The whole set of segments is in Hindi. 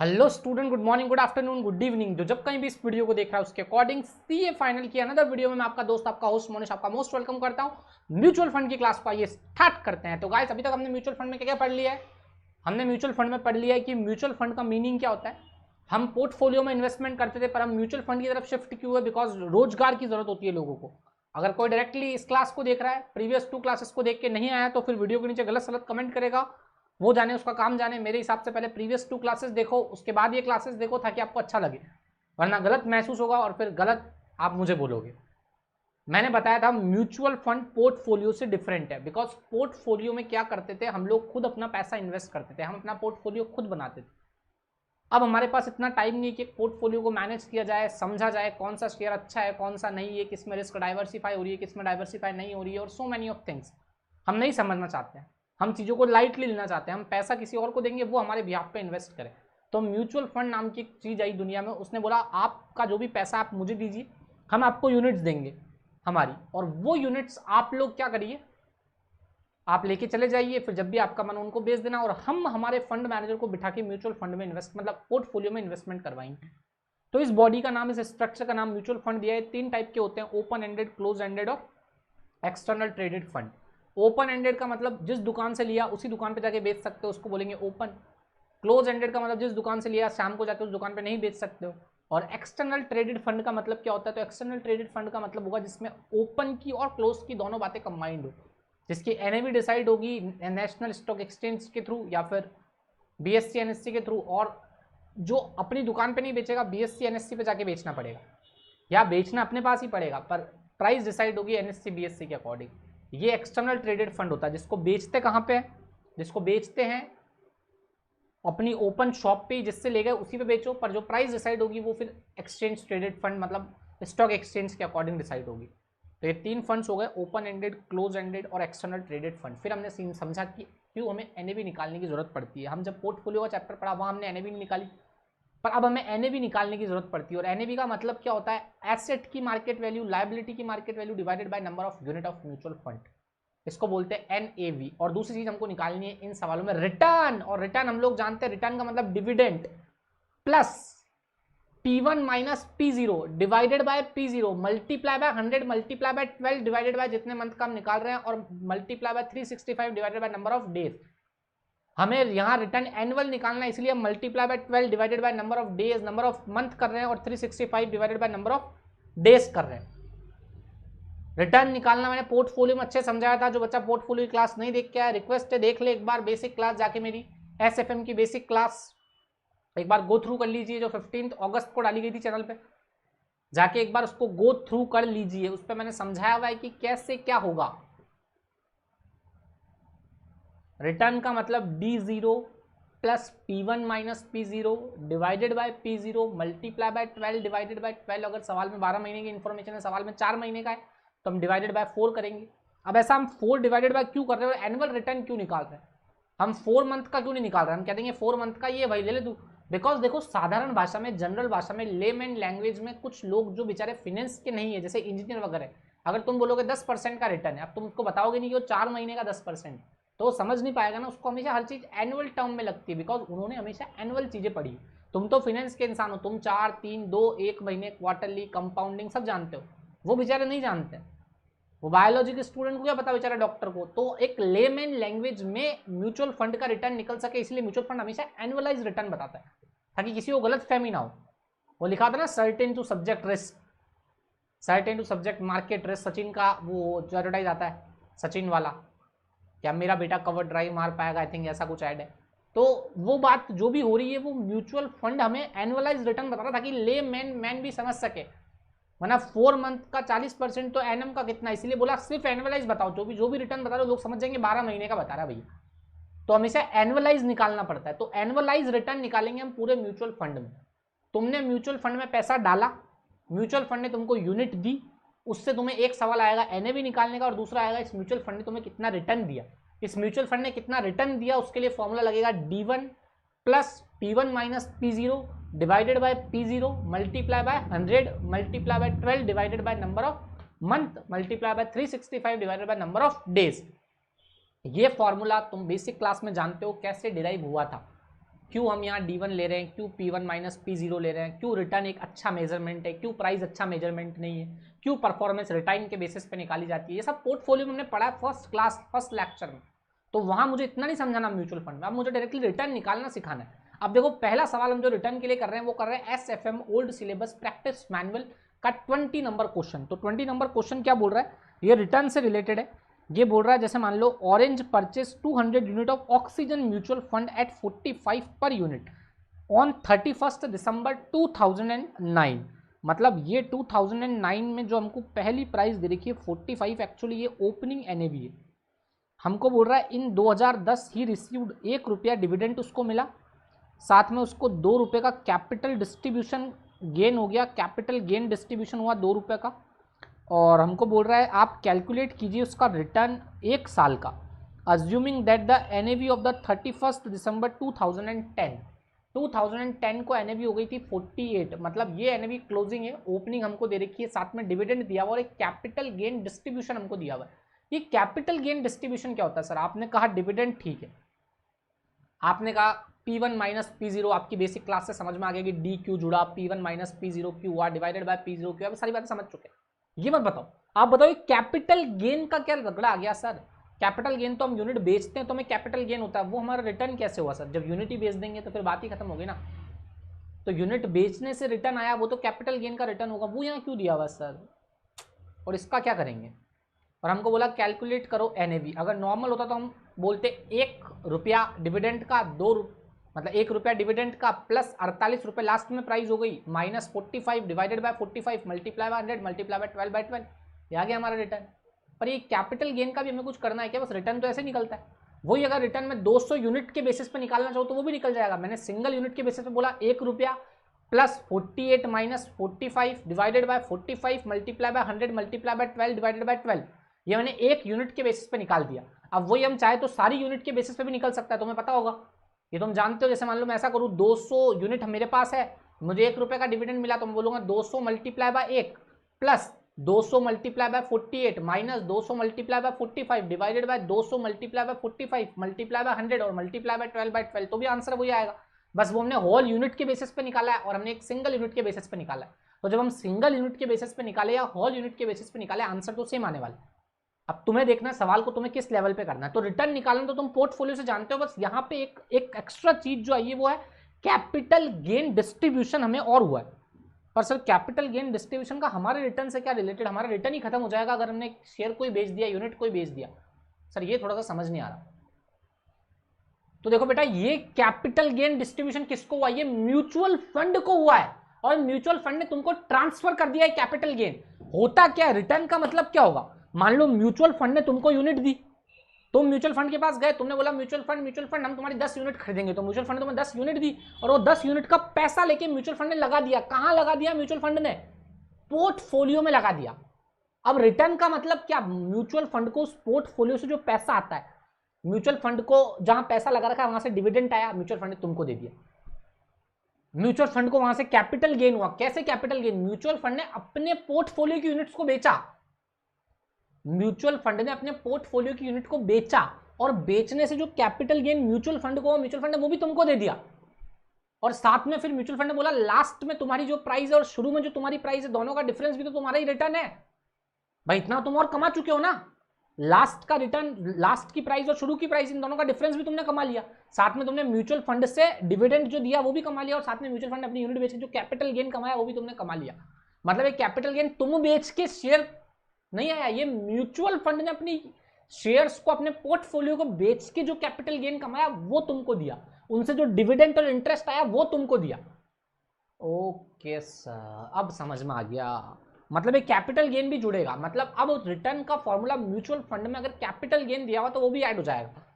Hello student, good morning, good afternoon, good evening. जो जब कहीं भी इस वीडियो को देख रहा है उसके अकॉर्डिंग सीए फाइनल की अनदर वीडियो में मैं आपका दोस्त, आपका होस्ट मोनिश, आपका मोस्ट वेलकम करता हूं। म्यूचुअल फंड की क्लास को आइए स्टार्ट करते हैं। तो गाइस, अभी तक हमने म्यूचुअल फंड में क्या क्या पढ़ लिया है? हमने म्यूचुअल फंड में पढ़ लिया है कि म्यूचुअल फंड का मीनिंग क्या होता है। हम पोर्टफोलियो में इन्वेस्टमेंट करते थे, पर हम म्यूचुअल फंड की तरफ शिफ्ट क्यों है? बिकॉज रोजगार की जरूरत होती है लोगों को। अगर कोई डायरेक्टली इस क्लास को देख रहा है, प्रीवियस 2 क्लासेस को देख के नहीं आया, तो फिर वीडियो के नीचे गलत सलत कमेंट करेगा। वो जाने, उसका काम जाने। मेरे हिसाब से पहले प्रीवियस 2 क्लासेस देखो, उसके बाद ये क्लासेस देखो, ताकि आपको अच्छा लगे, वरना गलत महसूस होगा और फिर गलत आप मुझे बोलोगे। मैंने बताया था म्यूचुअल फंड पोर्टफोलियो से डिफरेंट है, बिकॉज पोर्टफोलियो में क्या करते थे हम लोग, खुद अपना पैसा इन्वेस्ट करते थे, हम अपना पोर्टफोलियो खुद बनाते थे। अब हमारे पास इतना टाइम नहीं है कि पोर्टफोलियो को मैनेज किया जाए, समझा जाए कौन सा शेयर अच्छा है, कौन सा नहीं है, किसमें रिस्क डाइवर्सिफाई हो रही है, किसमें डाइवर्सिफाई नहीं हो रही है, और सो मैनी ऑफ थिंग्स। हम नहीं समझना चाहते हैं, हम चीज़ों को लाइटली लेना चाहते हैं। हम पैसा किसी और को देंगे, वो हमारे बिहाफ पे इन्वेस्ट करे। तो म्यूचुअल फंड नाम की एक चीज़ आई दुनिया में, उसने बोला आपका जो भी पैसा आप मुझे दीजिए, हम आपको यूनिट्स देंगे हमारी, और वो यूनिट्स आप लोग क्या करिए, आप लेके चले जाइए, फिर जब भी आपका मन उनको बेच देना, और हम हमारे फंड मैनेजर को बिठा के म्यूचुअल फंड में इन्वेस्ट, मतलब पोर्टफोलियो में इन्वेस्टमेंट करवाएंगे। तो इस बॉडी का नाम, इस स्ट्रक्चर का नाम म्यूचुअल फंड दिया है। 3 टाइप के होते हैं, ओपन एंडेड, क्लोज एंडेड और external traded fund. Open ended का मतलब जिस दुकान से लिया उसी दुकान पे जाके बेच सकते हो, उसको बोलेंगे ओपन। क्लोज एंडेड का मतलब जिस दुकान से लिया शाम को जाके उस दुकान पे नहीं बेच सकते हो। और एक्सटर्नल ट्रेडेड फंड का मतलब क्या होता है? तो एक्सटर्नल ट्रेडेड फंड का मतलब होगा जिसमें ओपन की और क्लोज की दोनों बातें कंबाइंड हो, जिसकी एनएवी डिसाइड होगी नेशनल स्टॉक एक्सचेंज के थ्रू या फिर बीएससी एनएससी के थ्रू, और जो अपनी दुकान पे नहीं बेचेगा, बीएससी एनएससी पे जाके बेचना पड़ेगा, या बेचना अपने पास ही पड़ेगा, पर प्राइस डिसाइड होगी एनएससी बीएससी के अकॉर्डिंग। ये एक्सटर्नल ट्रेडेड फंड होता है, जिसको बेचते कहाँ पे है? जिसको बेचते हैं अपनी ओपन शॉप पे, जिससे ले गए उसी पे बेचो, पर जो प्राइस डिसाइड होगी वो फिर एक्सचेंज ट्रेडेड फंड, मतलब स्टॉक एक्सचेंज के अकॉर्डिंग डिसाइड होगी। तो ये 3 फंड्स हो गए, ओपन एंडेड, क्लोज एंडेड और एक्सटर्नल ट्रेडेड फंड। फिर हमने समझा कि क्यों हमें एनएवी निकालने की जरूरत पड़ती है। हम जब पोर्टफोलियो का चैप्टर पढ़ा, वहाँ हमने एनएवी नहीं निकाली, पर अब हमें एनएवी निकालने की जरूरत पड़ती है। और एनएवी का मतलब क्या होता है? एसेट की मार्केट वैल्यू, लायबिलिटी की market value divided by number of unit of mutual fund. इसको बोलते हैं एनएवी। और दूसरी चीज हमको निकालनी है इन सवालों में, रिटर्न। और रिटर्न हम लोग जानते हैं, रिटर्न का मतलब dividend plus P1 minus P0 divided by P0 multiply by 100 multiply by 12 divided by जितने मंथ का हम निकाल रहे हैं, और multiply by 365 divided by number of days. हमें यहाँ रिटर्न एनुअल निकालना है, इसलिए हम multiply by 12 divided by number of days, number of month कर रहे हैं, और 365 divided by number of days कर रहे हैं। रिटर्न निकालना मैंने पोर्टफोलियो में अच्छे समझाया था। जो बच्चा पोर्टफोलियो की क्लास नहीं देख के आया, रिक्वेस्ट है देख ले एक बार बेसिक क्लास जाके, मेरी एसएफएम की बेसिक क्लास एक बार गो थ्रू कर लीजिए, जो 15 अगस्त को डाली गई थी चैनल पे। जाके एक बार उसको गो थ्रू कर लीजिए, उस पर मैंने समझाया हुआ है कि कैसे क्या होगा। रिटर्न का मतलब D0 plus P1 minus P0 divided by P0 multiply by 12 divided by 12। अगर सवाल में 12 महीने की इन्फॉर्मेशन है, सवाल में 4 महीने का है, तो हम डिवाइडेड बाय 4 करेंगे। अब ऐसा हम 4 डिवाइडेड बाय क्यों कर रहे हैं? एनुअल रिटर्न क्यों निकाल रहे हैं? हम 4 मंथ का क्यों नहीं निकाल रहे? हम कह देंगे 4 मंथ का ये भाई ले ले तू। बिकॉज देखो, साधारण भाषा में, जनरल भाषा में, लेमैन लैंग्वेज में, कुछ लोग जो बेचारे फिनेंस के नहीं है, जैसे इंजीनियर वगैरह, अगर तुम बोलोगे 10% का रिटर्न है, अब तुम उसको बताओगे नहीं कि वो 4 महीने का 10%, तो वो समझ नहीं पाएगा ना। उसको हमेशा हर चीज एनुअल टर्म में लगती है, बिकॉज उन्होंने हमेशा एनुअल चीजें पढ़ी। तुम तो फिनेंस के इंसान हो, तुम 4, 3, 2, 1 महीने, क्वार्टरली, कंपाउंडिंग सब जानते हो। वो बेचारे नहीं जानते। वो बायोलॉजी के स्टूडेंट को क्या पता, बेचारा डॉक्टर को। तो एक लेमैन लैंग्वेज में म्यूचुअल फंड का रिटर्न निकल सके, इसलिए म्यूचुअल फंड हमेशा एनुअलाइज रिटर्न बताता है, ताकि किसी को गलत फहमी ना हो। वो लिखा था ना, certain to subject risk, certain to subject market risk. Sachin का वो जो एडवर्टाइज आता है, सचिन वाला, क्या मेरा बेटा कवर ड्राइव मार पाएगा, आई थिंक ऐसा कुछ ऐड है। तो वो बात जो भी हो रही है, वो म्यूचुअल फंड हमें एनुअलाइज रिटर्न बता रहा, ताकि ले मैन भी समझ सके। वरना 4 मंथ का 40% तो एनएम का कितना, इसलिए बोला सिर्फ एनुअलाइज बताओ। जो भी रिटर्न बता रहे हो, लोग समझ जाएंगे 12 महीने का बता रहा है भैया। तो हमेशा एनुअलाइज निकालना पड़ता है। तो एनुअलाइज रिटर्न निकालेंगे हम पूरे म्यूचुअल फंड में। तुमने म्यूचुअल फंड में पैसा डाला, म्यूचुअल फंड ने तुमको यूनिट दी, उससे तुम्हें एक सवाल आएगा एनएवी निकालने का, और दूसरा आएगा इस म्यूचुअल फंड ने तुम्हें कितना रिटर्न दिया। इस म्यूचुअल फंड ने कितना रिटर्न दिया, उसके लिए फॉर्मूला लगेगा D1 plus P1 minus P0 divided by P0 multiply by 100 multiply by 12 divided by number of month multiply by 365 divided by number of days. ये फॉर्मूला तुम बेसिक क्लास में जानते हो कैसे डिराइव हुआ था। क्यों हम यहाँ D1 ले रहे हैं, क्यों P1 माइनस P0 ले रहे हैं, क्यों रिटर्न एक अच्छा मेजरमेंट है, क्यों प्राइस अच्छा मेजरमेंट नहीं है, क्यों परफॉर्मेंस रिटर्न के बेसिस पे निकाली जाती है, ये सब पोर्टफोलियो में हमने पढ़ा है फर्स्ट क्लास फर्स्ट लेक्चर में। तो वहाँ मुझे इतना नहीं समझाना म्यूचुअल फंड में, अब मुझे डायरेक्टली रिटर्न निकालना सिखाना है। अब देखो पहला सवाल हम जो रिटर्न के लिए कर रहे हैं वो कर रहे हैं SFM old syllabus practice manual का 20 नंबर क्वेश्चन। तो 20 नंबर क्वेश्चन क्या बोल रहा है, ये रिटर्न से रिलेटेड है। ये बोल रहा है जैसे मान लो orange purchase 200 unit of oxygen mutual fund at 45 per unit on 31 दिसंबर 2009। मतलब ये 2009 में जो हमको पहली प्राइस दे रखी है 45, एक्चुअली ये ओपनिंग NAV है। हमको बोल रहा है इन 2010 ही रिसीव्ड ₹1 डिविडेंड उसको मिला, साथ में उसको ₹2 का कैपिटल डिस्ट्रीब्यूशन गेन हो गया, कैपिटल गेन डिस्ट्रीब्यूशन हुआ ₹2 का। और हमको बोल रहा है आप कैलकुलेट कीजिए उसका रिटर्न 1 साल का, assuming that the NAV of the 31 दिसंबर 2010 को NAV हो गई थी 48, मतलब ये NAV क्लोजिंग है, ओपनिंग हमको दे रखी है, साथ में डिविडेंड दिया हुआ और एक कैपिटल गेन डिस्ट्रीब्यूशन हमको दिया हुआ है। ये कैपिटल गेन डिस्ट्रीब्यूशन क्या होता है सर? आपने कहा डिविडेंड ठीक है, आपने कहा P1 माइनस P0, आपकी बेसिक क्लास से समझ में आ गया कि D क्यों जुड़ा, P1 माइनस P0 क्यों हुआ, डिवाइडेड बाय P0 क्यों, सारी बातें समझ चुके हैं। ये मत बताओ, आप बताओ कैपिटल गेन का क्या रगड़ा आ गया सर? कैपिटल गेन तो हम यूनिट बेचते हैं तो हमें कैपिटल गेन होता है, वो हमारा रिटर्न कैसे हुआ सर? जब यूनिट ही बेच देंगे तो फिर बात ही खत्म होगी ना। तो यूनिट बेचने से रिटर्न आया वो तो कैपिटल गेन का रिटर्न होगा, वो यहाँ क्यों दिया हुआ सर? और इसका क्या करेंगे? और हमको बोला कैलकुलेट करो NAV। अगर नॉर्मल होता तो हम बोलते ₹1 डिविडेंड का, मतलब ₹1 डिविडेंड का प्लस ₹48 लास्ट में प्राइस हो गई, minus 45 divided bye 45 multiply bye 100 multiply by 12/12, ये आ गया हमारा रिटर्न। पर ये कैपिटल गेन का भी हमें कुछ करना है क्या? बस रिटर्न तो ऐसे निकलता है। वही अगर रिटर्न में 200 यूनिट के बेसिस पे निकालना चाहो तो वो भी निकल जाएगा। मैंने सिंगल यूनिट के बेसिस पे बोला ₹1 plus 48 minus 45 divided bye 45 multiply bye 100 multiply by 12 divided by 12, ये मैंने एक यूनिट के बेसिस पे निकाल दिया। अब वही हम चाहे तो सारी यूनिट के बेसिस पे भी निकल सकता है, तुम्हें पता होगा, ये तुम जानते हो। जैसे मान लो मैं ऐसा करूँ, 200 यूनिट मेरे पास है, मुझे ₹1 का डिविडेंड मिला तो मैं बोलूंगा 200 multiply bye 1 plus 200 multiply bye 48 minus 200 multiply by 45 divided by 200 multiply by 45 multiply bye 100 और मल्टीप्लाई बाय 12/12, तो भी आंसर वही आएगा। बस वो हमने होल यूनिट के बेसिस पे निकाला है और हमने एक सिंगल यूनिट के बेसिस पे निकाला है। तो जब हम सिंगल यूनिट के बेसिस पे निकाले या होल यूनिट के बेसिस पे निकाले, आंसर तो सेम आने वाला। अब तुम्हें देखना है सवाल को तुम्हें किस लेवल पे करना है। तो रिटर्न निकालना तो तुम पोर्टफोलियो से जानते हो, बस यहाँ पे एक एक्स्ट्रा चीज जो आई है वो है कैपिटल गेन डिस्ट्रीब्यूशन हमें और हुआ है। पर सर कैपिटल गेन डिस्ट्रीब्यूशन का हमारे रिटर्न से क्या रिलेटेड? हमारा रिटर्न ही खत्म हो जाएगा अगर हमने शेयर कोई बेच दिया, यूनिट कोई बेच दिया। सर ये थोड़ा सा समझ नहीं आ रहा। तो देखो बेटा, ये कैपिटल गेन डिस्ट्रीब्यूशन किसको हुआ? ये म्यूचुअल फंड को हुआ है, और म्यूचुअल फंड ने तुमको ट्रांसफर कर दिया है कैपिटल गेन। होता क्या है, रिटर्न का मतलब क्या होगा? मान लो म्यूचुअल फंड ने तुमको यूनिट दी, तुम म्यूचुअल फंड के पास गए, तुमने बोला म्यूचुअल फंड हम तुम्हारी 10 यूनिट खरीदेंगे। तो म्यूचुअल फंड ने तुम्हें 10 यूनिट दी और वो 10 यूनिट का पैसा लेके म्यूचुअल फंड ने लगा दिया। कहां लगा दिया म्यूचुअल फंड ने? पोर्टफोलियो में लगा दिया। अब रिटर्न का मतलब क्या? म्यूचुअल फंड को उस पोर्टफोलियो से जो पैसा आता है, म्यूचुअल फंड को जहां पैसा लगा रखा है वहां से डिविडेंड आया, म्यूचुअल फंड ने तुमको दे दिया। म्यूचुअल फंड को वहां से कैपिटल गेन हुआ। कैसे कैपिटल गेन? म्यूचुअल फंड ने अपने पोर्टफोलियो की यूनिट्स को बेचा। म्यूचुअल फंड ने अपने पोर्टफोलियो की यूनिट को बेचा और बेचने से जो कैपिटल गेन म्यूचुअल फंड को, म्यूचुअल फंड ने वो भी तुमको दे दिया। और साथ में फिर म्यूचुअल फंड ने बोला लास्ट में तुम्हारी जो प्राइस है और शुरू में जो तुम्हारी प्राइस है, दोनों का डिफरेंस भी तो तुम्हारा ही रिटर्न है भाई। इतना तुम और कमा चुके हो ना, लास्ट का रिटर्न, लास्ट की प्राइस और शुरू की प्राइस, इन दोनों का डिफरेंस भी तुमने कमा लिया। साथ में तुमने म्यूचुअल फंड से डिविडेंड जो दिया वो भी कमा लिया, और साथ में म्यूचुअल फंड ने अपनी यूनिट बेच के जो कैपिटल गेन कमाया वो भी तुमने कमा लिया। मतलब एक कैपिटल गेन तुम बेच के शेयर नहीं आया, ये म्यूचुअल फंड ने अपनी शेयर्स को, अपने पोर्टफोलियो को बेच के जो कैपिटल गेन कमाया वो तुमको दिया, उनसे जो डिविडेंड और इंटरेस्ट आया वो तुमको दिया। ओके सर, अब समझ में आ गया। मतलब एक कैपिटल गेन भी जुड़ेगा। मतलब अब रिटर्न का फॉर्मूला म्यूचुअल फंड में अगर कैपिटल गेन दिया हुआ तो वो भी ऐड हो जाएगा।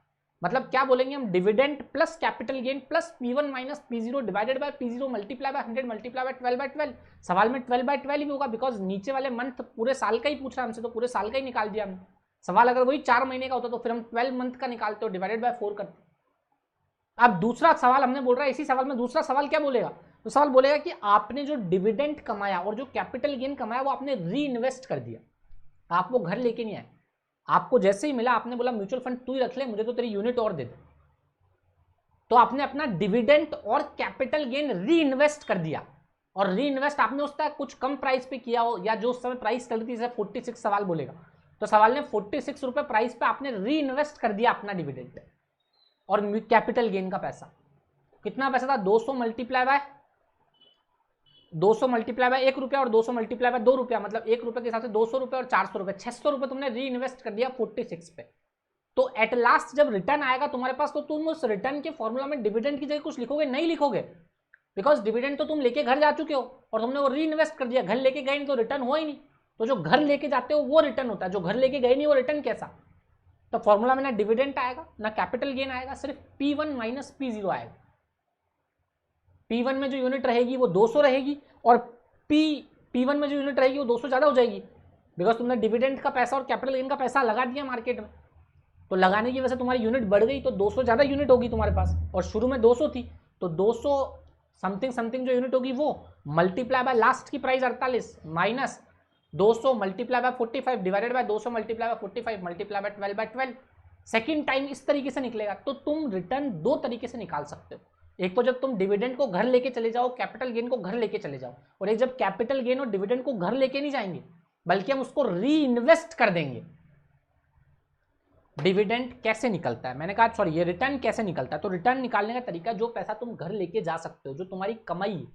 मतलब क्या बोलेंगे हम? Dividend plus capital gain plus P1 minus P0 divided by P0 multiply by 100 multiply by 12/12। सवाल में 12/12 ही होगा, बिकॉज नीचे वाले मंथ पूरे साल का ही पूछ रहा है हमसे, तो पूरे साल का ही निकाल दिया हमने। सवाल अगर वही 4 महीने का होता तो फिर हम 12 मंथ का निकालते हो, डिवाइडेड बाय 4 करते। अब दूसरा सवाल हमने बोल रहा है, इसी सवाल में दूसरा सवाल क्या बोलेगा? तो सवाल बोलेगा कि आपने जो डिविडेंड कमाया और जो कैपिटल गेन कमाया वो आपने री इन्वेस्ट कर दिया, आप वो घर लेके नहीं आए। आपको जैसे ही मिला आपने बोला म्यूचुअल फंड तू ही रख ले, मुझे तो तेरी यूनिट और दे दे। तो आपने अपना डिविडेंड और कैपिटल गेन री इन्वेस्ट कर दिया, और री इन्वेस्ट आपने उसका कुछ कम प्राइस पे किया हो, या जो उस समय प्राइस चल रही थी, जैसे 46 सवाल बोलेगा, तो सवाल ने 46 रुपए प्राइस पे आपने री इन्वेस्ट कर दिया अपना डिविडेंड और कैपिटल गेन का पैसा। कितना पैसा था? 200 मल्टीप्लाई बाय 1 रुपया और 200 मल्टीप्लाई बाय 2 रुपया, मतलब 1 रुपये के हिसाब से 200 रुपये और 400 रुपये, 600 रुपये तुमने री इन्वेस्ट कर दिया 46 पे। तो एट लास्ट जब रिटर्न आएगा तुम्हारे पास, तो तुम उस रिटर्न के फॉर्मूला में डिविडेंड की जगह कुछ लिखोगे? नहीं लिखोगे, बिकॉज डिविडेंड तो तुम लेके घर जा चुके हो और तुमने वो री इन्वेस्ट कर दिया। घर लेके गए नहीं तो रिटर्न हो ही नहीं। तो जो घर लेके जाते हो वो रिटर्न होता है, जो घर लेके गए नहीं वो रिटर्न कैसा? तो फॉर्मूला में ना डिविडेंड आएगा ना कैपिटल गेन आएगा, सिर्फ P1 माइनस P0 आएगा। P1 में जो यूनिट रहेगी वो 200 रहेगी, और P1 में जो यूनिट रहेगी वो 200 ज़्यादा हो जाएगी, बिकॉज तुमने डिविडेंड का पैसा और कैपिटल गेन का पैसा लगा दिया मार्केट में। तो लगाने की वजह से तुम्हारी यूनिट बढ़ गई, तो 200 ज़्यादा यूनिट होगी तुम्हारे पास, और शुरू में 200 थी, तो 200 समथिंग समथिंग जो यूनिट होगी वो मल्टीप्लाई बाय लास्ट की price 48 minus 200 multiply by 45 divided by 200 multiply by 45 multiply by 12 by 12। Second time इस तरीके से निकलेगा। तो तुम रिटर्न दो तरीके से निकाल सकते हो, एक तो जब तुम डिविडेंड को घर लेके चले जाओ, कैपिटल गेन को घर लेके चले जाओ, और एक जब कैपिटल गेन और डिविडेंड को घर लेके नहीं जाएंगे बल्कि हम उसको री इन्वेस्ट कर देंगे। डिविडेंड कैसे निकलता है, मैंने कहा सॉरी, ये रिटर्न कैसे निकलता है। तो रिटर्न निकालने का तरीका, जो पैसा तुम घर लेके जा सकते हो, जो तुम्हारी कमाई,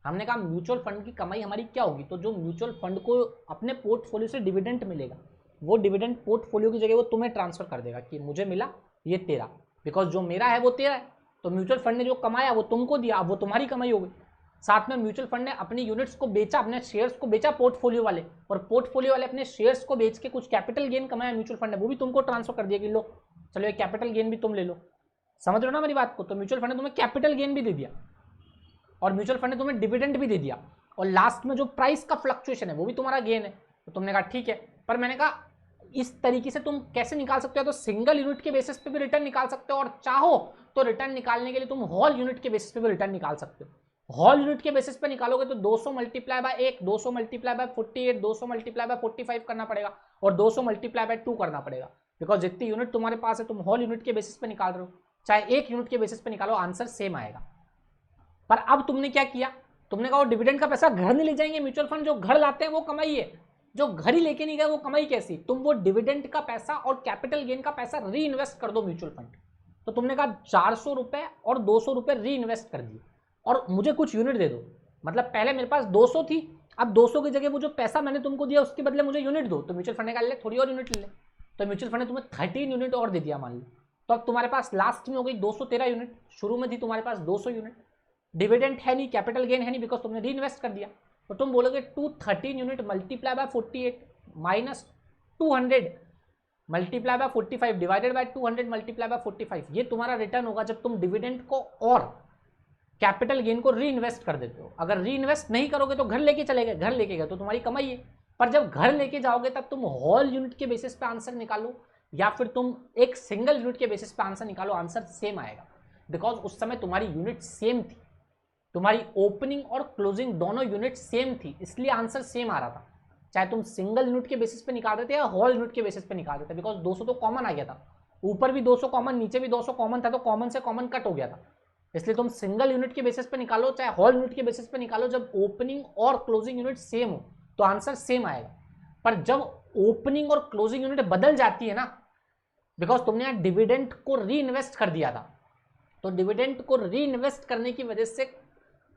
हमने कहा म्यूचुअल फंड की कमाई हमारी क्या होगी, तो जो म्यूचुअल फंड को अपने पोर्टफोलियो से डिविडेंड मिलेगा, वो डिविडेंड पोर्टफोलियो की जगह वो तुम्हें ट्रांसफर कर देगा कि मुझे मिला ये तेरा, बिकॉज जो मेरा है वो तेरा है। तो म्यूचुअल फंड ने जो कमाया वो तुमको दिया, अब वो तुम्हारी कमाई हो गई। साथ में म्यूचुअल फंड ने अपनी यूनिट्स को बेचा, अपने शेयर्स को बेचा पोर्टफोलियो वाले, और पोर्टफोलियो वाले अपने शेयर्स को बेच के कुछ कैपिटल गेन कमाया म्यूचुअल फंड ने, वो भी तुमको ट्रांसफर कर दिया कि लो चलो ये कैपिटल गेन भी तुम ले लो। समझ रहे हो ना मेरी बात को? तो म्यूचुअल फंड ने तुम्हें कैपिटल गेन भी दे दिया और म्यूचुअल फंड ने तुम्हें डिविडेंड भी दे दिया, और लास्ट में जो प्राइस का फ्लक्चुएशन है वो भी तुम्हारा गेन है। तो तुमने कहा ठीक है, पर मैंने कहा इस तरीके से तुम कैसे निकाल सकते हो? तो सिंगल यूनिट के बेसिस पे भी रिटर्न निकाल सकते हो, और चाहो तो रिटर्न निकालने के लिए तुम होल यूनिट के बेसिस पे भी रिटर्न निकाल सकते हो। होल यूनिट के बेसिस पे निकालोगे तो 200 multiply bye 1, 200 multiply bye 48, 200 multiply by 45 करना पड़ेगा, और 200 मल्टीप्लाई बाय 2 करना पड़ेगा, बिकॉज जितनी यूनिट तुम्हारे पास है तुम होल यूनिट के बेसिस पे निकाल रहे हो, चाहे एक यूनिट के बेसिस पे निकालो आंसर सेम आएगा। पर अब तुमने क्या किया? तुमने कहा वो डिविडेंड का पैसा घर नहीं ले जाएंगे म्यूचुअल फंड, जो घर लाते हैं वो कमाई है, जो घर ही लेके नहीं गए वो कमाई कैसी? तुम वो डिविडेंड का पैसा और कैपिटल गेन का पैसा री इन्वेस्ट कर दो म्यूचुअल फंड। तो तुमने कहा 400 रुपए और 200 रुपए री इन्वेस्ट कर दिए, और मुझे कुछ यूनिट दे दो। मतलब पहले मेरे पास 200 थी, अब 200 की जगह वो जो पैसा मैंने तुमको दिया उसके बदले मुझे यूनिट दो। तो म्यूचुअल फंड ने कहा ले थोड़ी और यूनिट ले, तो म्यूचुअल फंड ने तुम्हें 13 यूनिट और दे दिया मान लो। तो अब तुम्हारे पास लास्ट में हो गई 213 यूनिट, शुरू में थी तुम्हारे पास 200 यूनिट। डिविडेंड है नहीं, कैपिटल गेन है नहीं, बिकॉज तुमने री इन्वेस्ट कर दिया। तो तुम बोलोगे 213 unit multiply by 48 minus 200 multiply by 45 divided by 200 multiply by 45, ये तुम्हारा रिटर्न होगा जब तुम डिविडेंड को और कैपिटल गेन को री इन्वेस्ट कर देते हो। अगर री इन्वेस्ट नहीं करोगे तो घर लेके चले गए, घर लेके गए तो तुम्हारी कमाई है, पर जब घर लेके जाओगे तब तुम होल यूनिट के बेसिस पे आंसर निकालो, या फिर तुम एक सिंगल यूनिट के बेसिस पे आंसर निकालो, आंसर सेम आएगा, बिकॉज उस समय तुम्हारी यूनिट सेम थी, तुम्हारी ओपनिंग और क्लोजिंग दोनों यूनिट सेम थी, इसलिए आंसर सेम आ रहा था। चाहे तुम सिंगल यूनिट के बेसिस पे निकाल देते या होल यूनिट के बेसिस पे निकाल देते, बिकॉज 200 तो कॉमन आ गया था, ऊपर भी 200 कॉमन, नीचे भी 200 कॉमन था, तो कॉमन से कॉमन कट हो गया था। इसलिए तुम सिंगल यूनिट के बेसिस पे निकालो चाहे होल यूनिट के बेसिस पे निकालो, जब ओपनिंग और क्लोजिंग यूनिट सेम हो तो आंसर सेम आएगा। पर जब ओपनिंग और क्लोजिंग यूनिट बदल जाती है ना, बिकॉज तुमने यहाँ डिविडेंड को री इन्वेस्ट कर दिया था, तो डिविडेंड को री इन्वेस्ट करने की वजह से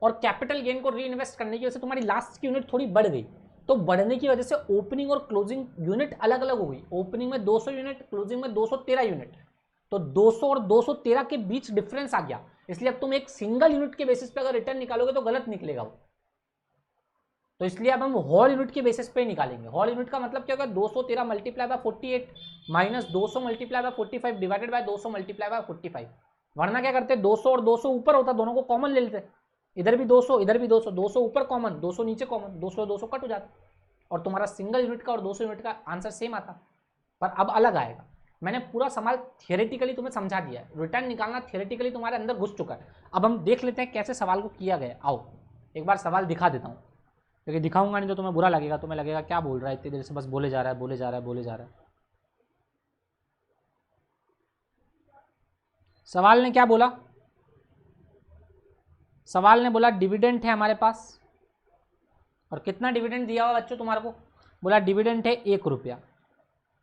और कैपिटल गेन को री इन्वेस्ट करने की वजह से तुम्हारी लास्ट की यूनिट थोड़ी बढ़ गई, तो बढ़ने की वजह से ओपनिंग और क्लोजिंग यूनिट अलग अलग हो गई। ओपनिंग में 200 यूनिट, क्लोजिंग में 213 यूनिट, तो 200 और 213 के बीच डिफरेंस आ गया, इसलिए अब तुम एक सिंगल यूनिट के बेसिस पे अगर रिटर्न निकालोगे तो गलत निकलेगा वो। तो इसलिए अब हम होल यूनिट के बेसिस पे निकालेंगे। होल यूनिट का मतलब क्या होगा? 213 multiply by 48 minus 200 multiply by 45 divided by 200 multiply by 45। वरना क्या करते? 200 और 200 ऊपर होता, दोनों को कॉमन ले लेते, इधर भी 200 इधर भी 200, 200 ऊपर कॉमन 200 नीचे कॉमन, 200 और 200 कट हो जाता, और तुम्हारा सिंगल यूनिट का और 200 यूनिट का आंसर सेम आता। पर अब अलग आएगा। मैंने पूरा सवाल थियोरेटिकली तुम्हें समझा दिया है, रिटर्न निकालना थियोरेटिकली तुम्हारे अंदर घुस चुका है। अब हम देख लेते हैं कैसे सवाल को किया गया। आओ एक बार सवाल दिखा देता हूँ, क्योंकि दिखाऊंगा नहीं तो तुम्हें बुरा लगेगा, तुम्हें लगेगा क्या बोल रहा है इतनी देर से, बस बोले जा रहा है बोले जा रहा है बोले जा रहा है। सवाल ने क्या बोला? सवाल ने बोला डिविडेंड है हमारे पास, और कितना डिविडेंड दिया हुआ बच्चों तुम्हारे को, बोला डिविडेंड है 1 रुपया,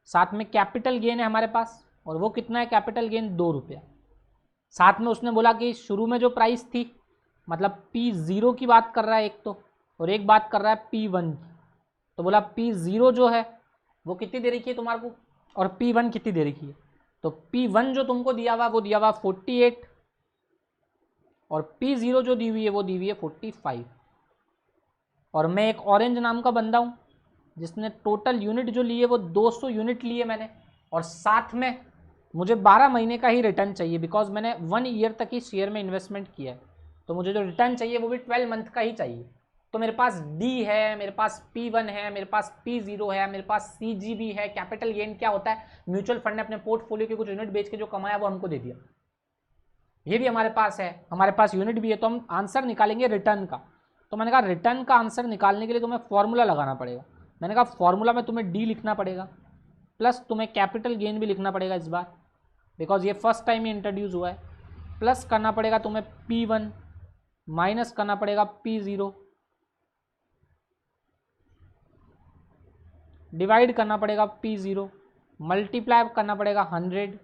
साथ में कैपिटल गेन है हमारे पास, और वो कितना है कैपिटल गेन 2 रुपया। साथ में उसने बोला कि शुरू में जो प्राइस थी, मतलब P0 की बात कर रहा है एक तो, और एक बात कर रहा है P1 की। तो बोला P0 जो है वो कितनी दे रखी है तुम्हारे को, और P1 कितनी दे रखी है। तो P1 जो तुमको दिया हुआ वो दिया हुआ 48, और P0 जो दी हुई है वो दी हुई है 45। और मैं एक ऑरेंज नाम का बंदा हूँ जिसने टोटल यूनिट जो लिए वो 200 यूनिट लिए मैंने, और साथ में मुझे 12 महीने का ही रिटर्न चाहिए, बिकॉज मैंने 1 ईयर तक ही शेयर में इन्वेस्टमेंट किया है। तो मुझे जो रिटर्न चाहिए वो भी 12 मंथ का ही चाहिए। तो मेरे पास D है, मेरे पास P1 है, मेरे पास P0 है, मेरे पास CGB है। कैपिटल गेन क्या होता है, म्यूचुअल फंड ने अपने पोर्टफोलियो के कुछ यूनिट बेच के जो कमाया वो हमको दे दिया, ये भी हमारे पास है, हमारे पास यूनिट भी है। तो हम आंसर निकालेंगे रिटर्न का। तो मैंने कहा रिटर्न का आंसर निकालने के लिए तुम्हें फॉर्मूला लगाना पड़ेगा। मैंने कहा फॉर्मूला में तुम्हें D लिखना पड़ेगा, प्लस तुम्हें कैपिटल गेन भी लिखना पड़ेगा इस बार, बिकॉज ये फर्स्ट टाइम ही इंट्रोड्यूस हुआ है। प्लस करना पड़ेगा तुम्हें P1, माइनस करना पड़ेगा P0, डिवाइड करना पड़ेगा P0, मल्टीप्लाई करना पड़ेगा 100,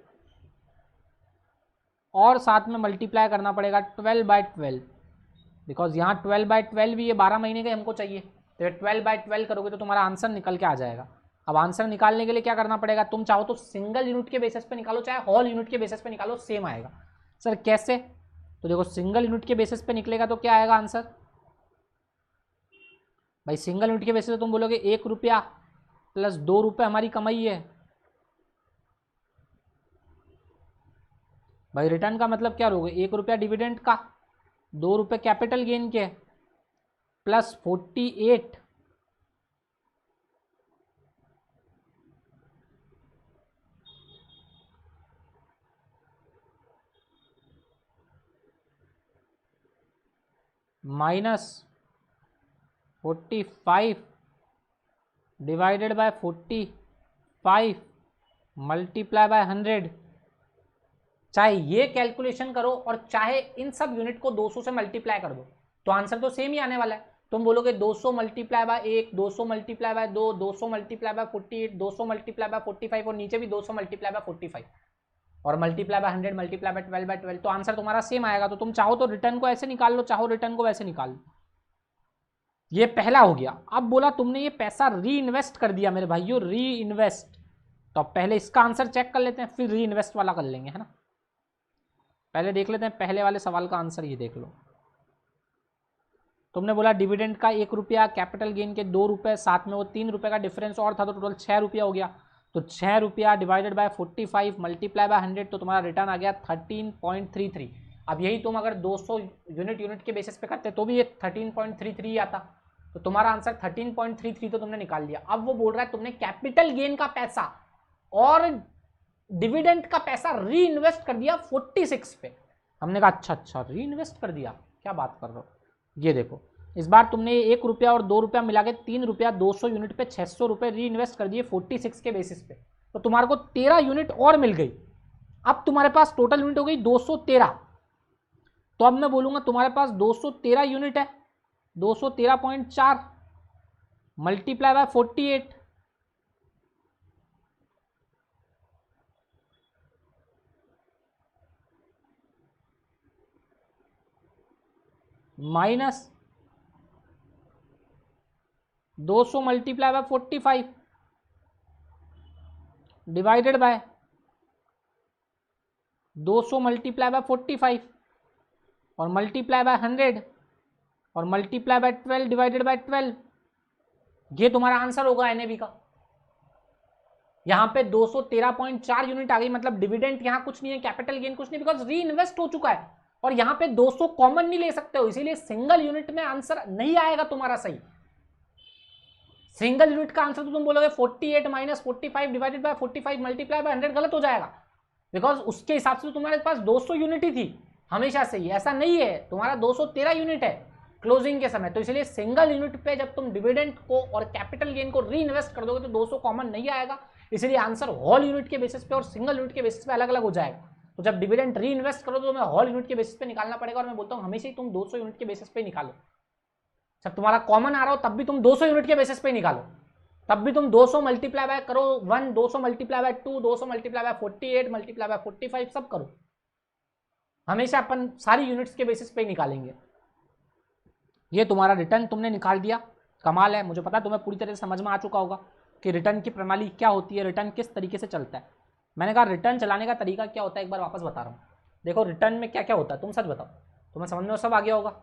और साथ में मल्टीप्लाई करना पड़ेगा 12/12, बिकॉज यहाँ 12/12 भी ये 12 महीने के हमको चाहिए। तो ये 12/12 करोगे तो तुम्हारा आंसर निकल के आ जाएगा। अब आंसर निकालने के लिए क्या करना पड़ेगा, तुम चाहो तो सिंगल यूनिट के बेसिस पे निकालो, चाहे होल यूनिट के बेसिस पे निकालो, सेम आएगा। सर कैसे, तो देखो सिंगल यूनिट के बेसिस पे निकलेगा तो क्या आएगा आंसर, भाई सिंगल यूनिट के बेसिस पे तुम बोलोगे 1 रुपया प्लस 2 रुपये हमारी कमाई है। भाई रिटर्न का मतलब क्या होगा, 1 रुपया डिविडेंड का, 2 रुपये कैपिटल गेन के, plus 48 minus 45 divided bye 45 multiply bye 100। चाहे ये कैलकुलेशन करो और चाहे इन सब यूनिट को 200 से मल्टीप्लाई कर दो, तो आंसर तो सेम ही आने वाला है। तुम बोलोगे 200 multiply bye 1, 200 multiply bye 2, 200 multiply bye 48, 200 multiply by 45, और नीचे भी 200 मल्टीप्लाई बाय 45, और मल्टीप्लाई बाय 100 मल्टीप्लाई बाय 12/12, तो आंसर तुम्हारा सेम आएगा। तो तुम चाहो तो रिटर्न को ऐसे निकाल लो, चाहो रिटर्न को वैसे निकाल लो। ये पहला हो गया। अब बोला तुमने ये पैसा री इन्वेस्ट कर दिया मेरे भाइयों, री इन्वेस्ट। तो अब पहले इसका आंसर चेक कर लेते हैं, फिर री इन्वेस्ट वाला कर लेंगे, है ना। पहले देख लेते हैं पहले वाले सवाल का आंसर, ये देख लो। तुमने बोला डिविडेंड का 1 रुपया, कैपिटल गेन के 2 रुपये, साथ में वो 3 रुपये का डिफरेंस और था, तो टोटल 6 रुपया हो गया। तो 6 रुपया डिवाइडेड बाय 45 मल्टीप्लाई बाय 100, तो तुम्हारा रिटर्न आ गया 13.33। अब यही तुम अगर 200 यूनिट के बेसिस पे करते तो भी ये 13.33 आता, तो तुम्हारा आंसर 13.33 तो तुमने निकाल लिया। अब वो बोल रहा है तुमने कैपिटल गेन का पैसा और डिविडेंड का पैसा री इन्वेस्ट कर दिया 46 पे। हमने कहा अच्छा री इन्वेस्ट कर दिया, क्या बात कर रहे हो। ये देखो इस बार तुमने 1 रुपया और 2 रुपया मिला के 3 रुपया 200 यूनिट पे 600 रुपये री इन्वेस्ट कर दिए 46 के बेसिस पे, तो तुम्हारे को 13 यूनिट और मिल गई। अब तुम्हारे पास टोटल यूनिट हो गई 213। तो अब मैं बोलूंगा तुम्हारे पास 213 यूनिट है, 213.4 multiply by 48, minus 200 multiply by 45 divided by 200 multiply by 45 और मल्टीप्लाई बाय 100 और मल्टीप्लाई बाय 12 डिवाइडेड बाय 12। ये तुम्हारा आंसर होगा एनएबी का। यहां पे 213.4 यूनिट आ गई, मतलब डिविडेंड यहां कुछ नहीं है, कैपिटल गेन कुछ नहीं, बिकॉज री इन्वेस्ट हो चुका है। और यहां पे 200 कॉमन नहीं ले सकते हो, इसीलिए सिंगल यूनिट में आंसर नहीं आएगा तुम्हारा सही। सिंगल यूनिट का आंसर तो तुम बोलोगे 48 minus 45 divided bye 45 multiply bye 100, गलत हो जाएगा, बिकॉज उसके हिसाब से तुम्हारे पास 200 यूनिट ही थी हमेशा से ही, ऐसा नहीं है। तुम्हारा 213 यूनिट है क्लोजिंग के समय, तो इसलिए सिंगल यूनिट पे जब तुम डिविडेंड को और कैपिटल गेन को री इन्वेस्ट कर दोगे तो 200 कॉमन नहीं आएगा, इसलिए आंसर होल यूनिट के बेसिस पे और सिंगल यूनिट के बेसिस पे अलग अलग हो जाएगा। तो जब डिविडेंड री इन्वेस्ट करो तो तुम्हें होल यूनिट के बेसिस पे निकालना पड़ेगा, और मैं बोलता हूँ हमेशा ही तुम 200 यूनिट के बेसिस पे निकालो। जब तुम्हारा कॉमन आ रहा हो तब भी तुम 200 यूनिट के बेसिस पे निकालो, तब भी तुम 200 मल्टीप्लाई बाय करो 1, 200 multiply bye 2, 200 multiply bye 48, multiply by 45, सब करो। हमेशा अपन सारी यूनिट्स के बेसिस पे ही निकालेंगे। ये तुम्हारा रिटर्न तुमने निकाल दिया, कमाल है। मुझे पता है तुम्हें पूरी तरह से समझ में आ चुका होगा कि रिटर्न की प्रणाली क्या होती है, रिटर्न किस तरीके से चलता है। मैंने कहा रिटर्न चलाने का तरीका क्या होता है, एक बार वापस बता रहा हूँ। देखो रिटर्न में क्या क्या होता है, तुम सच बताओ, तुम्हें समझ में सब आ गया होगा।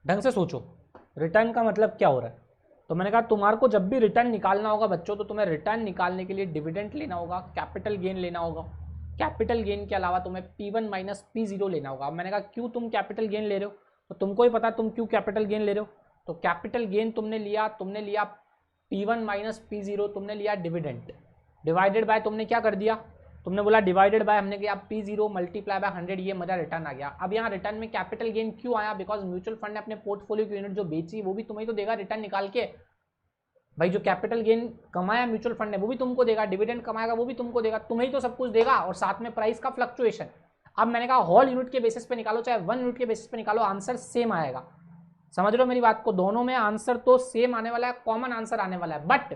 ढंग से सोचो रिटर्न का मतलब क्या हो रहा है। तो मैंने कहा तुम्हारे को जब भी रिटर्न निकालना होगा बच्चों, तो तुम्हें रिटर्न निकालने के लिए डिविडेंड लेना होगा, कैपिटल गेन लेना होगा। कैपिटल गेन के अलावा तुम्हें P1 माइनस P0 लेना होगा। अब मैंने कहा क्यों तुम कैपिटल गेन ले रहे हो, तो तुमको ही पता तुम क्यों कैपिटल गेन ले रहे हो। तो कैपिटल गेन तुमने लिया P1 माइनस P0, तुमने लिया डिविडेंड, डिवाइडेड बाय तुमने क्या कर दिया, तुमने बोला डिवाइडेड बाय, हमने किया P0 मल्टीप्लाई बाय 100, ये मजा रिटर्न आ गया। अब यहाँ रिटर्न में कैपिटल गेन क्यों आया, बिकॉज म्यूचुअल फंड ने अपने पोर्टफोलियो की यूनिट जो बेची वो भी तुम्हें तो देगा रिटर्न निकाल के। भाई जो कैपिटल गेन कमाया म्यूचुअल फंड ने वो भी तुमको देगा, डिविडेंड कमाएगा वो भी तुमको देगा, तुम्हें ही तो सब कुछ देगा, और साथ में प्राइस का फ्लक्चुएशन। अब मैंने कहा होल यूनिट के बेसिस पे निकालो चाहे 1 यूनिट के बेसिस पे निकालो, आंसर सेम आएगा। समझ रहे हो मेरी बात को, दोनों में आंसर तो सेम आने वाला है, कॉमन आंसर आने वाला है। बट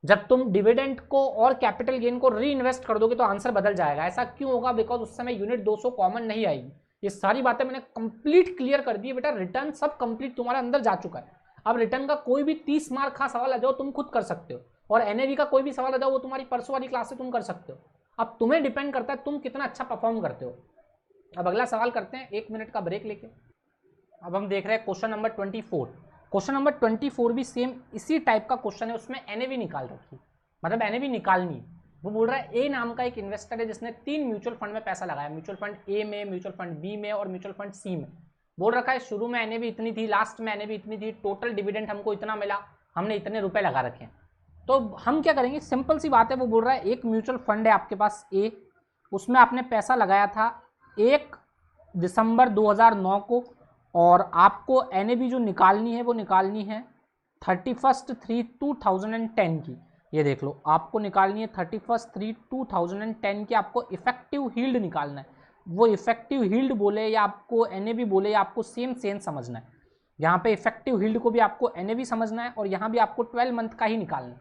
जब तुम डिविडेंड को और कैपिटल गेन को री इन्वेस्ट कर दोगे तो आंसर बदल जाएगा। ऐसा क्यों होगा, बिकॉज उस समय यूनिट 200 कॉमन नहीं आएगी। ये सारी बातें मैंने कंप्लीट क्लियर कर दी है बेटा, रिटर्न सब कंप्लीट तुम्हारे अंदर जा चुका है। अब रिटर्न का कोई भी 30 मार्क का सवाल आ जाओ तुम खुद कर सकते हो, और एनएवी का कोई भी सवाल आ जाओ वो तुम्हारी परसों वाली क्लास से तुम कर सकते हो। अब तुम्हें डिपेंड करता है तुम कितना अच्छा परफॉर्म करते हो। अब अगला सवाल करते हैं 1 मिनट का ब्रेक लेके। अब हम देख रहे हैं क्वेश्चन नंबर 24। क्वेश्चन नंबर 24 भी सेम इसी टाइप का क्वेश्चन है, उसमें एनएवी निकाल रखी, मतलब एनएवी निकालनी है। वो बोल रहा है ए नाम का एक इन्वेस्टर है जिसने 3 म्यूचुअल फंड में पैसा लगाया, म्यूचुअल फंड ए में, म्यूचुअल फंड बी में और म्यूचुअल फंड सी में। बोल रखा है शुरू में एनएवी इतनी थी, लास्ट में एनएवी इतनी थी, टोटल डिविडेंड हमको इतना मिला, हमने इतने रुपए लगा रखे हैं। तो हम क्या करेंगे, सिंपल सी बात है। वो बोल रहा है एक म्यूचुअल फंड है आपके पास ए, उसमें आपने पैसा लगाया था 1 दिसंबर 2009 को, और आपको एनएवी जो निकालनी है वो निकालनी है 31/3/2010 की। ये देख लो, आपको निकालनी है 31/3/2010 की, आपको इफेक्टिव यील्ड निकालना है। वो इफेक्टिव यील्ड बोले या आपको एनएवी बोले, या आपको सेम समझना है। यहाँ पे इफेक्टिव यील्ड को भी आपको एनएवी समझना है, और यहाँ भी आपको 12 मंथ का ही निकालना है।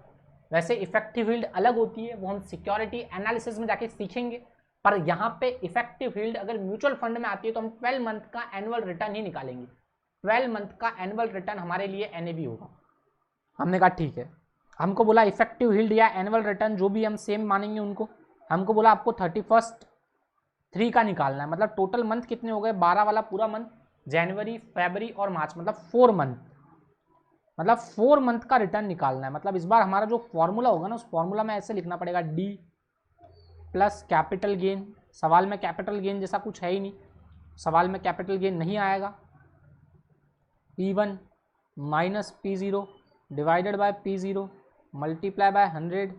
वैसे इफेक्टिव यील्ड अलग होती है, वो हम सिक्योरिटी एनालिसिस में जाके सीखेंगे, पर यहाँ पे इफेक्टिव यील्ड अगर म्यूचुअल फंड में आती है तो हम 12 मंथ का एनुअल रिटर्न ही निकालेंगे। 12 मंथ का एनुअल रिटर्न हमारे लिए एनएवी होगा। हमने कहा ठीक है, हमको बोला इफेक्टिव यील्ड या एनुअल रिटर्न जो भी हम सेम मानेंगे उनको। हमको बोला आपको 31/3 का निकालना है, मतलब टोटल मंथ कितने हो गए, 12 वाला पूरा मंथ, जनवरी, फरवरी और मार्च, मतलब 4 मंथ, मतलब 4 मंथ का रिटर्न निकालना है। मतलब इस बार हमारा जो फॉर्मूला होगा ना, उस फॉर्मूला में ऐसे लिखना पड़ेगा डी प्लस कैपिटल गेन। सवाल में कैपिटल गेन जैसा कुछ है ही नहीं, सवाल में कैपिटल गेन नहीं आएगा। P1 minus P0 divided by P0 multiply by 100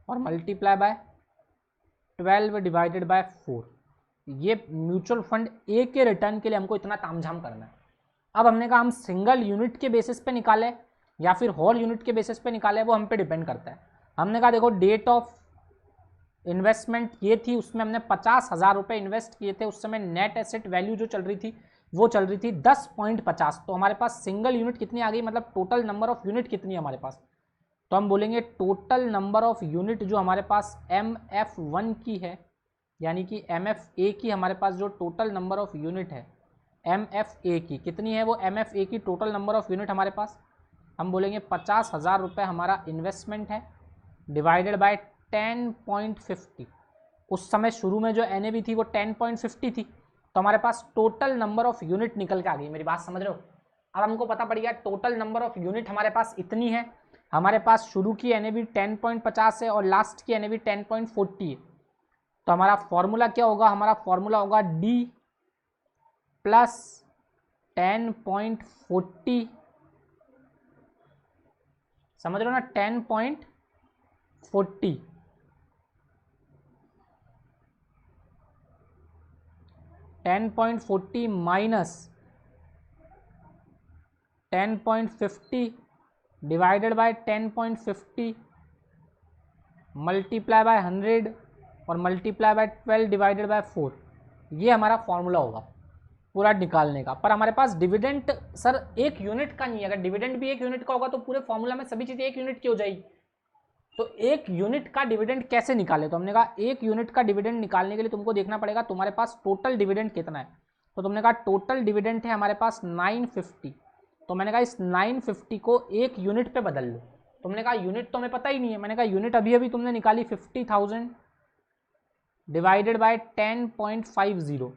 और मल्टीप्लाई बाय 12 डिवाइडेड बाय 4। ये म्यूचुअल फंड ए के रिटर्न के लिए हमको इतना तामझाम करना है। अब हमने कहा हम सिंगल यूनिट के बेसिस पे निकाले या फिर होल यूनिट के बेसिस पे निकाले, वो हम पे डिपेंड करता है। हमने कहा देखो डेट ऑफ इन्वेस्टमेंट ये थी, उसमें हमने 50,000 रुपये इन्वेस्ट किए थे। उस समय नेट एसेट वैल्यू जो चल रही थी वो चल रही थी 10.50। तो हमारे पास सिंगल यूनिट कितनी आ गई, मतलब टोटल नंबर ऑफ यूनिट कितनी है हमारे पास, तो हम बोलेंगे टोटल नंबर ऑफ यूनिट जो हमारे पास MF1 की है, यानी कि MFA की हमारे पास जो टोटल नंबर ऑफ यूनिट है MFA की कितनी है, वो MFA की टोटल नंबर ऑफ यूनिट हमारे पास, हम बोलेंगे 50,000 रुपये हमारा इन्वेस्टमेंट है, डिवाइडेड बाय 10.50। उस समय शुरू में जो NAV थी वो 10.50 थी, तो हमारे पास टोटल नंबर ऑफ यूनिट निकल के आ गई। मेरी बात समझ रहे हो। अब हमको पता पड़ गया टोटल नंबर ऑफ यूनिट हमारे पास इतनी है। हमारे पास शुरू की NAV 10.50 है और लास्ट की NAV 10.40 है। तो हमारा फॉर्मूला क्या होगा, हमारा फॉर्मूला होगा D प्लस 10.40, समझ रहे हो ना, 10.40 10.40 minus 10.50 divided by 10.50 multiply by 100 और मल्टीप्लाई बाय 12 डिवाइडेड बाय 4, ये हमारा फॉर्मूला होगा पूरा निकालने का। पर हमारे पास डिविडेंड सर 1 यूनिट का नहीं है, अगर डिविडेंड भी 1 यूनिट का होगा तो पूरे फॉर्मूला में सभी चीज़ें 1 यूनिट की हो जाएगी। तो 1 यूनिट का डिविडेंड कैसे निकाले, तो हमने कहा 1 यूनिट का डिविडेंड निकालने के लिए तुमको देखना पड़ेगा तुम्हारे पास टोटल डिविडेंड कितना है। तो तुमने कहा टोटल डिविडेंड है हमारे पास 950, तो मैंने कहा इस 950 को 1 यूनिट पे बदल लो। तुमने कहा यूनिट तो हमें पता ही नहीं है, मैंने कहा यूनिट अभी अभी तुमने निकाली 50,000 डिवाइडेड बाय 10.50,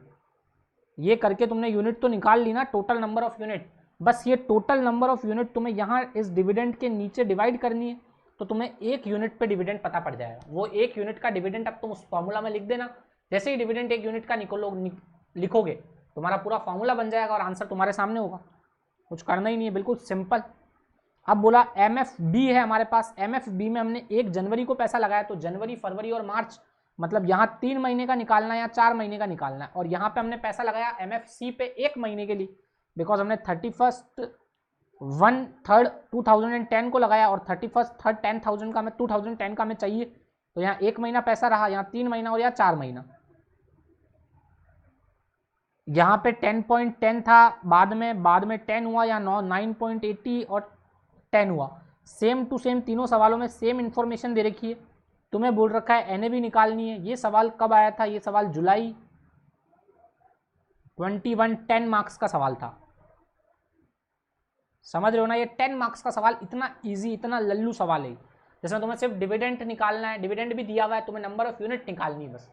ये करके तुमने यूनिट तो निकाल ली ना, टोटल नंबर ऑफ यूनिट। बस ये टोटल नंबर ऑफ यूनिट तुम्हें यहाँ इस डिविडेंड के नीचे डिवाइड करनी है, तो तुम्हें 1 यूनिट पे डिविडेंड पता पड़ जाएगा। वो 1 यूनिट का डिविडेंड अब तुम उस फॉर्मूला में लिख देना। जैसे ही डिविडेंड 1 यूनिट का लिखोगे तुम्हारा पूरा फॉर्मूला बन जाएगा और आंसर तुम्हारे सामने होगा, कुछ करना ही नहीं है, बिल्कुल सिंपल। अब बोला MFB है हमारे पास, MFB में हमने 1 जनवरी को पैसा लगाया, तो जनवरी, फरवरी और मार्च, मतलब यहाँ 3 महीने का निकालना है या 4 महीने का निकालना है। और यहाँ पे हमने पैसा लगाया MFC पे 1 महीने के लिए, बिकॉज हमने 31/3/2010 को लगाया और 31/3/10,000 का हमें 2010 का हमें चाहिए, तो यहाँ 1 महीना पैसा रहा, यहाँ 3 महीना और यहाँ 4 महीना। यहाँ पे 10.10 था, बाद में 10 हुआ, या 9.80 और 10 हुआ। सेम टू सेम तीनों सवालों में सेम इन्फॉर्मेशन दे रखी है। तुम्हें बोल रखा है NAV निकालनी है। ये सवाल कब आया था, ये सवाल जुलाई 21, 10 मार्क्स का सवाल था, समझ रहे हो ना। ये 10 मार्क्स का सवाल इतना इजी, इतना लल्लू सवाल है, जिसमें तुम्हें सिर्फ डिविडेंड निकालना है, डिविडेंड भी दिया हुआ है, तुम्हें नंबर ऑफ यूनिट निकालनी है बस,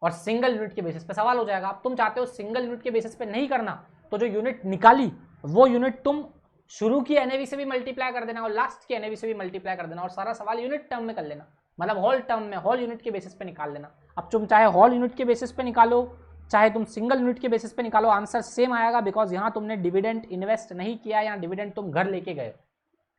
और सिंगल यूनिट के बेसिस पे सवाल हो जाएगा। अब तुम चाहते हो सिंगल यूनिट के बेसिस पे नहीं करना, तो जो यूनिट निकाली वो यूनिट तुम शुरू की NAV से भी मल्टीप्लाई कर देना और लास्ट की NAV से भी मल्टीप्लाई कर देना और सारा सवाल यूनिट टर्म में कर लेना, मतलब होल टर्म में, होल यूनिट के बेसिस पे निकाल लेना। अब तुम चाहे होल यूनिट के बेसिस पे निकालो, चाहे तुम सिंगल यूनिट के बेसिस पे निकालो, आंसर सेम आएगा, बिकॉज यहाँ तुमने डिविडेंड इन्वेस्ट नहीं किया, यहाँ डिविडेंड तुम घर लेके गए।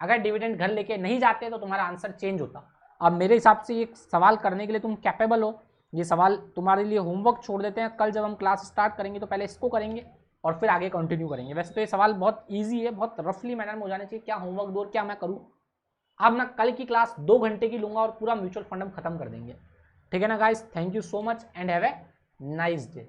अगर डिविडेंड घर लेके नहीं जाते तो तुम्हारा आंसर चेंज होता। अब मेरे हिसाब से ये सवाल करने के लिए तुम कैपेबल हो। ये सवाल तुम्हारे लिए होमवर्क छोड़ देते हैं, कल जब हम क्लास स्टार्ट करेंगे तो पहले इसको करेंगे और फिर आगे कंटिन्यू करेंगे। वैसे तो ये सवाल बहुत ईजी है, बहुत रफली मैनर में हो जाने चाहिए। क्या होमवर्क दो और क्या मैं करूँ। अब मैं कल की क्लास 2 घंटे की लूंगा और पूरा म्यूचुअल फंड हम खत्म कर देंगे, ठीक है ना guys. Thank you so much and have a nice day.